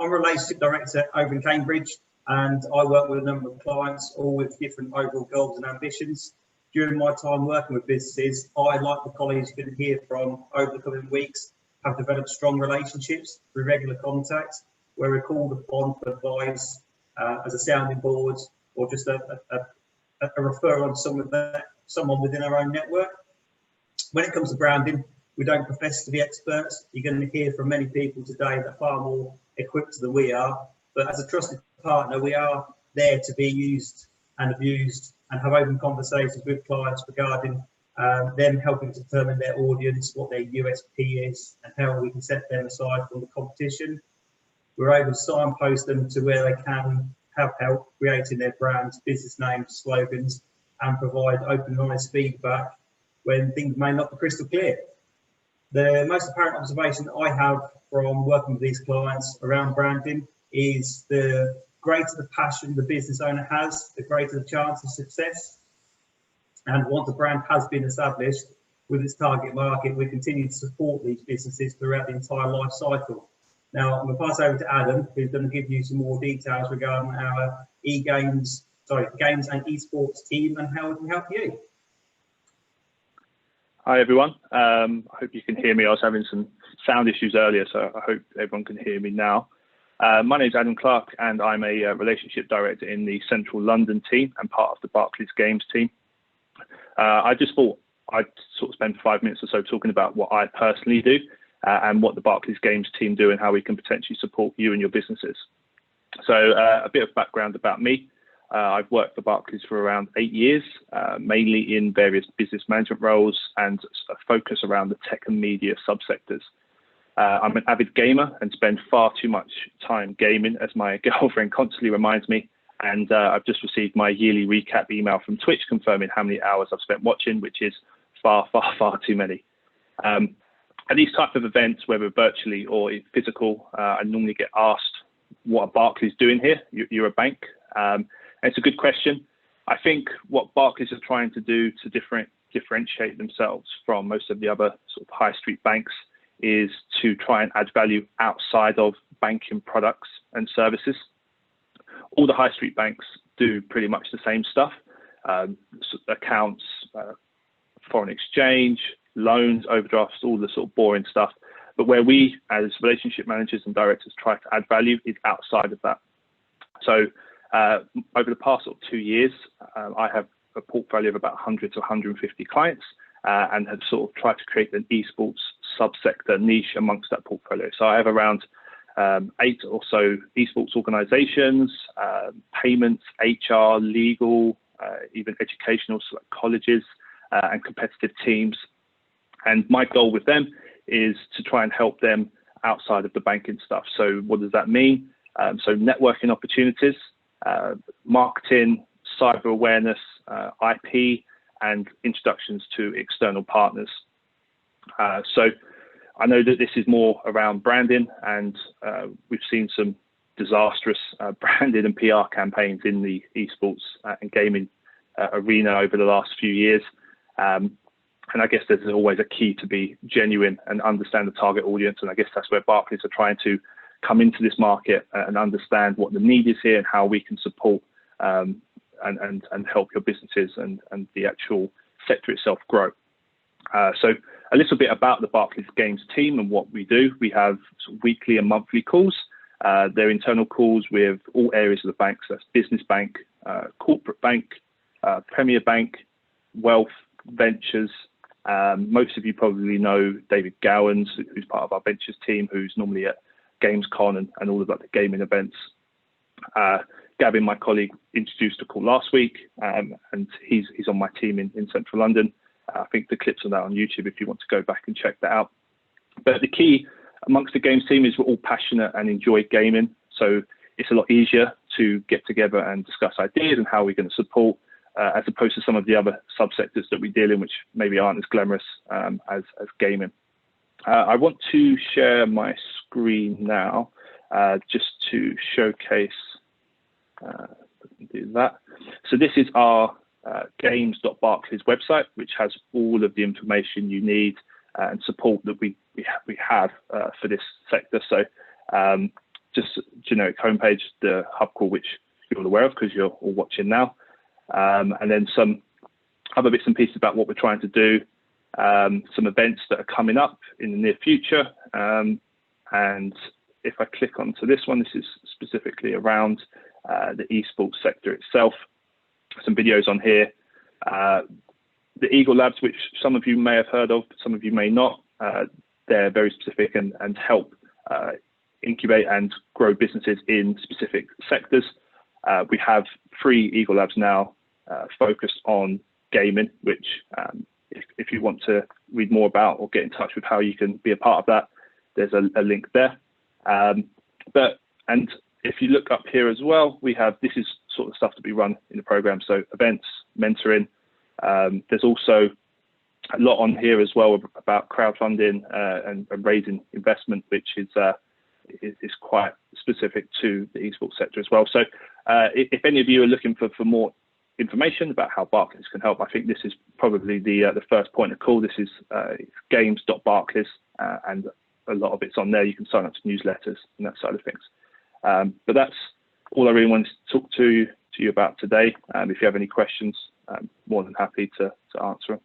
I'm a relationship director over in Cambridge, and I work with a number of clients, all with different overall goals and ambitions. During my time working with businesses, I, like the colleagues you're going to hear from over the coming weeks, have developed strong relationships through regular contact, where we're called upon for advice as a sounding board, or just a referral on someone within our own network. When it comes to branding, we don't profess to be experts. You're going to hear from many people today that are far more equipped than we are. But as a trusted partner, we are there to be used and abused, and have open conversations with clients regarding them helping to determine their audience, what their USP is, and how we can set them aside from the competition. We're able to signpost them to where they can have help creating their brands, business names, slogans, and provide open and honest feedback when things may not be crystal clear. The most apparent observation that I have from working with these clients around branding is the greater the passion the business owner has, the greater the chance of success. And once a brand has been established with its target market, we continue to support these businesses throughout the entire life cycle. Now, I'm going to pass over to Adam, who's going to give you some more details regarding our games and esports team and how we can help you. Hi everyone, I hope you can hear me. I was having some sound issues earlier, so I hope everyone can hear me now. My name is Adam Clark, and I'm a relationship director in the Central London team and part of the Barclays Games team. I just thought I'd sort of spend 5 minutes or so talking about what I personally do and what the Barclays Games team do and how we can potentially support you and your businesses. So a bit of background about me. I've worked for Barclays for around 8 years, mainly in various business management roles and a focus around the tech and media subsectors. I'm an avid gamer and spend far too much time gaming, as my girlfriend constantly reminds me. And I've just received my yearly recap email from Twitch confirming how many hours I've spent watching, which is far, far, far too many. At these type of events, whether virtually or physical, I normally get asked, what are Barclays doing here? You're a bank. And it's a good question. I think what Barclays are trying to do to differentiate themselves from most of the other sort of high street banks is to try and add value outside of banking products and services. All the high street banks do pretty much the same stuff, accounts, foreign exchange, loans, overdrafts, all the sort of boring stuff. But where we as relationship managers and directors try to add value is outside of that. So over the past sort of 2 years, I have a portfolio of about 100 to 150 clients and have sort of tried to create an esports subsector niche amongst that portfolio. So I have around 8 or so esports organizations, payments, HR, legal, even educational, so like colleges and competitive teams. And my goal with them is to try and help them outside of the banking stuff. So what does that mean? So networking opportunities, marketing, cyber awareness, IP, and introductions to external partners. So I know that this is more around branding, and we've seen some disastrous branding and PR campaigns in the esports and gaming arena over the last few years. And I guess there's always a key to be genuine and understand the target audience. And I guess that's where Barclays are trying to come into this market and understand what the need is here and how we can support and help your businesses and the actual sector itself grow. So a little bit about the Barclays Games team and what we do. We have sort of weekly and monthly calls. They're internal calls with all areas of the bank. So that's business bank, corporate bank, premier bank, wealth, ventures. Most of you probably know David Gowans, who's part of our ventures team, who's normally at Gamescom and all of the gaming events. Gavin, my colleague, introduced a call last week, and he's on my team in Central London. I think the clips are there on YouTube if you want to go back and check that out. But the key amongst the games team is we're all passionate and enjoy gaming. So it's a lot easier to get together and discuss ideas and how we're going to support, as opposed to some of the other subsectors that we deal in, which maybe aren't as glamorous as gaming. I want to share my screen now just to showcase, do that. So this is our games.barclays website, which has all of the information you need and support that we have for this sector. So generic homepage, the Hub Crawl, which you're all aware of because you're all watching now, and then some other bits and pieces about what we're trying to do, some events that are coming up in the near future. And if I click onto this one, this is specifically around the esports sector itself. Some videos on here. The Eagle Labs, which some of you may have heard of, some of you may not, they're very specific and help incubate and grow businesses in specific sectors. We have 3 Eagle Labs now focused on gaming, which if you want to read more about or get in touch with how you can be a part of that, there's a link there. And if you look up here as well, we have, this is sort of stuff that we run in the program. So events, mentoring. There's also a lot on here as well about crowdfunding and raising investment, which is quite specific to the esports sector as well. So if any of you are looking for more information about how Barclays can help, I think this is probably the first point of call. This is games.barclays, and a lot of it's on there. You can sign up to newsletters and that side of things. But that's all I really wanted to talk to you about today. If you have any questions, I'm more than happy to answer them.